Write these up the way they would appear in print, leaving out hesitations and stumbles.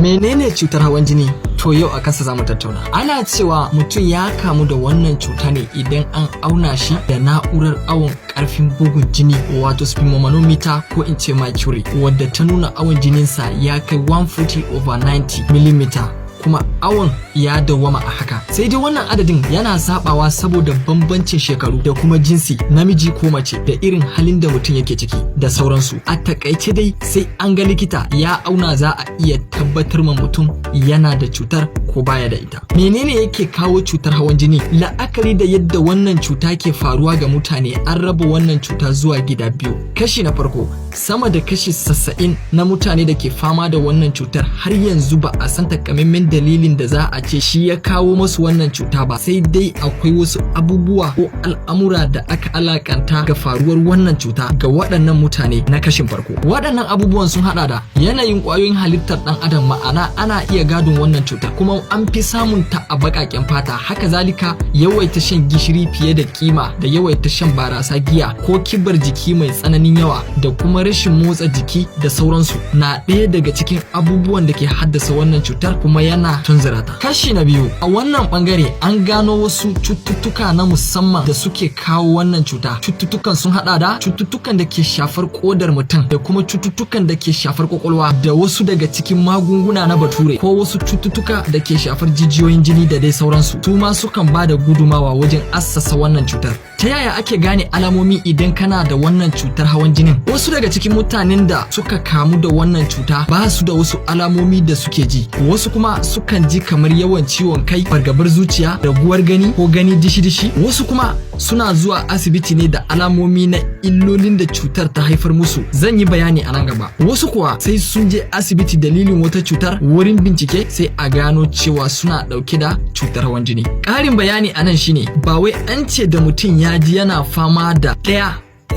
Menene cutar hawan jini? To yau a kansa zamu tattauna. Ana cewa mutum ya kamu da wannan cuta ne idan an auna shi da na'urar awon karfin bugun jini wato sphygmomanometer ko in ce mercury wadda ta nuna awon jininsa ya kai 140/90 mm. kuma awon ya dawwama a haka. Sai dai wannan adadin yana sabawa saboda bambancin shekaru da kuma jinsi, namiji ko mace, da irin halin da mutum yake ciki da sauransu. A takaice dai sai an ga likita ya auna za a iya tabbatar ma mutum yana da cutar ko baya da ita. Menene yake kawo cutar hawan jini? La'akari da yadda wannan cuta ke faruwa ga mutane, an raba wannan cuta zuwa gida biyu. Kashi na farko, sama da kashi 90 na mutane da ke fama da wannan cutar har yanzu ba a san takamaiman dalilin da za a ce shi ya kawo masu wannan cuta ba, sai dai akwai wasu abubuwa ko al'amura da aka alakanta ga faruwar wannan cuta ga waɗannan mutane na kashin farko. Waɗannan abubuwan sun haɗa da yanayin ƙwayoyin halittar ɗan adam, ma'ana ana iya gadon wannan cutar kuma an fi samun ta a baƙaƙen fata. Haka zalika yawaita shan gishiri fiye da kima da yawaita shan barasa, giya ko kibar jiki mai tsananin yawa da kuma rashin motsa jiki da sauransu na ɗaya daga cikin abubuwan da ke haddasa wannan cutar kuma yana tunzura ta. Kashi na biyu, a wannan bangare an gano wasu cututtuka na musamman da suke kawo wannan cuta. Cututtukan sun hada da cututtukan da ke shafar kodar mutum da kuma cututtukan da ke shafar kwakwalwa da wasu daga cikin magunguna na bature ko wasu cututtuka da ke shafar jijiyoyin jini da dai sauransu. Su ma sukan ba da gudumawa wajen assasa wannan cutar. Ta yaya ake gane alamomi idan kana da wannan cutar hawan jinin? Wasu daga cikin mutanen da suka kamu da wannan cuta ba su da wasu alamomi da suke ji. Wasu kuma sukan ji kamar yawan ciwon kai, fargabar zuciya, raguwar gani ko gani dishi-dishi. Wasu kuma suna zuwa asibiti ne da alamomi na illolin da cutar ta haifar musu. Zan yi bayani a nan gaba. Wasu kuwa sai sun je asibiti dalilin wata cutar, wurin bincike sai a gano cewa suna dauke da cutar hawan jini. Ƙarin bayani a nan shine ba wai an ce da mutum ya ji yana fama da ɗaya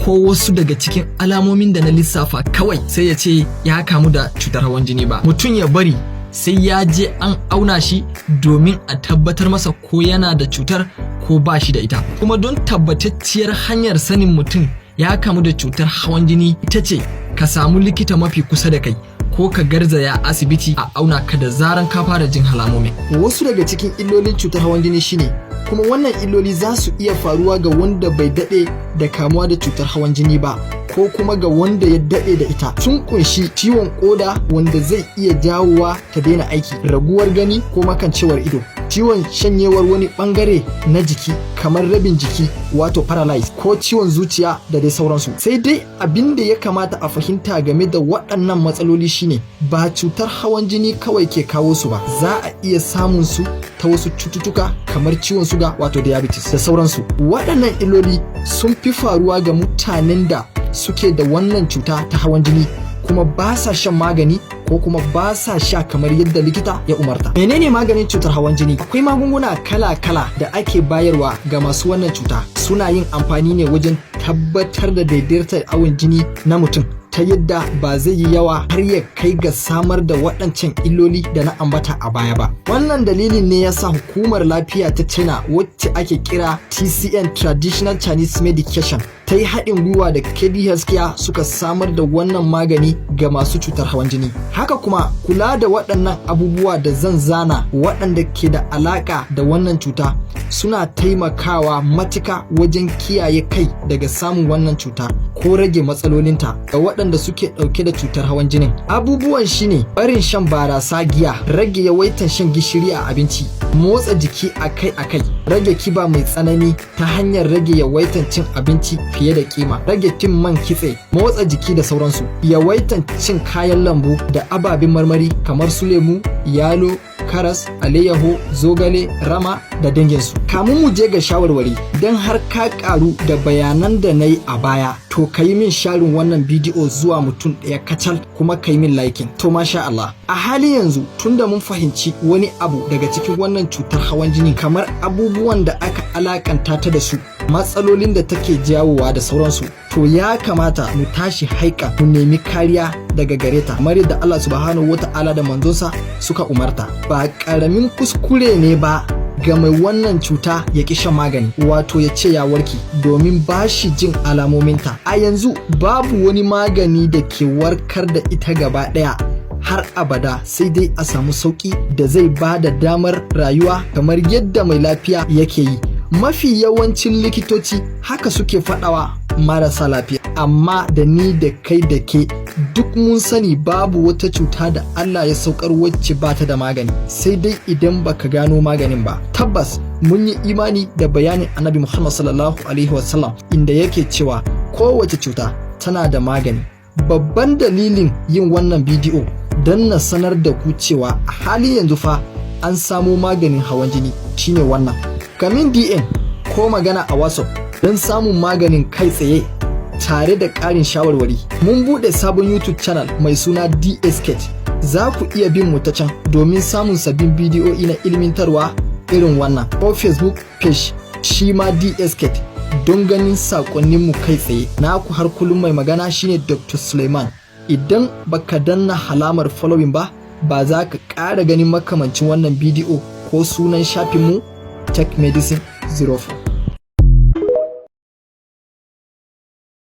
ko wasu daga cikin alamomin da na lissafa kawai sai ya ce ya kamu da cutar hawan jini ba. Mutum ya bari sai ya je an auna shi domin a tabbatar masa ko yana da cutar ko ba shi da ita. Kuma don tabbatacciyar hanyar sanin mutum ya kamu da cutar hawan jini ita ce ka samu likita mafi kusa da kai ko ka garzaya asibiti a auna ka da zaran ka fara jin alamomi. Wasu daga cikin illolin cutar hawan jini shine, kuma wannan illoli za su iya faruwa ga wanda bai daɗe da kamuwa da cutar hawan jini ba ko kuma ga wanda ya daɗe da ita. Sun kunshi ciwon koda wanda zai iya jawowa ta daina aiki, raguwar gani ko makancewar ido, ciwon shanyewar wani bangare na jiki kamar rabin jiki wato paralyze, ko ciwon zuciya da dai sauransu. Sai dai abin da ya kamata a fahimta game da waɗannan matsaloli shine ba cutar hawan jini kawai ke kawo su ba, za a iya samun su ta wasu cututtuka kamar ciwon suga wato diabetes da sauransu. Waɗannan illoli sun fi faruwa ga mutanen da suke da wannan cuta ta hawan jini kuma ba sa shan magani ko kuma ba sa sha kamar yadda likita ya umarta. Menene maganin cutar hawan jini? Akwai magunguna kala-kala da ake bayarwa ga masu wannan cuta. Suna yin amfani ne wajen tabbatar da daidaitar awon jini na mutum ta yadda ba zai yi yawa har ya kai ga samar da waɗancan illoli da na ambata a baya ba. Wannan dalilin ne yasa hukumar lafiya ta China wacce ake kira TCN Traditional Chinese Medication ta yi haɗin gwiwa da DS-KED suka samar da wannan magani ga masu cutar hawan jini. Haka kuma kula da waɗannan abubuwa da zan zana waɗanda ke da alaƙa da wannan cuta suna taimakawa matuka wajen kiyaye kai daga samun wannan cuta ko rage matsalolinta ga waɗanda suke ɗauke da cutar hawan jinin. Abubuwan shine barin shan barasa, giya, rage yawaitan shan gishiri a abinci, motsa jiki akai-akai, rage kiba mai tsanani ta hanyar rage yawaitan cin abinci fiye da kima, rage cin man kitse, motsa jiki da sauransu, yawaitan cin kayan lambu da ababen marmari kamar su lemu, yalo, karas, alayyaho, zogale, rama da danginsu. Kamun mu je ga shawarwari, don har ka karu da bayanan da na yi a baya, to ka yi min sharin wannan bidiyo zuwa mutum ɗaya kacal kuma ka yi min liking. To masha Allah. A hali yanzu tunda mun fahimci wani abu daga cikin wannan cutar hawan jini kamar abubuwan da aka alakanta ta da su, matsalolin da take jawowa da sauransu, to ya kamata mu tashi haika mu nemi kariya daga gare ta kamar yadda Allah subhanahu wata'ala da manzonsa suka umarta. Ba ƙaramin kuskure ne ba ga mai wannan cuta ya ƙi shan magani, wato ya ce ya warke domin ba shi jin alamominta. A yanzu babu wani magani da ke warkar da ita gaba ɗaya har abada, sai dai a samu sauƙi da zai ba da damar rayuwa kamar yadda mai lafiya yake yi. Mafi yawancin likitoci haka suke faɗawa marasa lafiya, amma da ni da kai da ke duk mun sani babu wata cuta da Allah ya saukar wacce ba ta da magani, sai dai idan baka gano maganin ba. Tabbas mun yi imani da bayanin Annabi Muhammad sallallahu alaihi wasallam inda yake cewa kowace cuta tana da magani. Babban dalilin yin wannan bidiyo don na sanar da ku cewa a halin yanzu fa an samo maganin hawan jini shine wannan. Kamin DM ko magana a WhatsApp don samun maganin kai tsaye tare da ƙarin shawarwari. Mun buɗe sabon YouTube channel mai suna DS-KED. Za ku iya bin mu ta can domin samun sabbin bidiyoyi na ilmintarwa irin wannan, ko Facebook page shi ma DS-KED don ganin saƙonninmu kai tsaye. Naku har kullum mai magana shine Dr. Suleiman. Idan baka danna halamar following ba, ba za ka ƙara ganin makamancin wannan bidiyo ko sunan shafinmu Tech Medicine 04.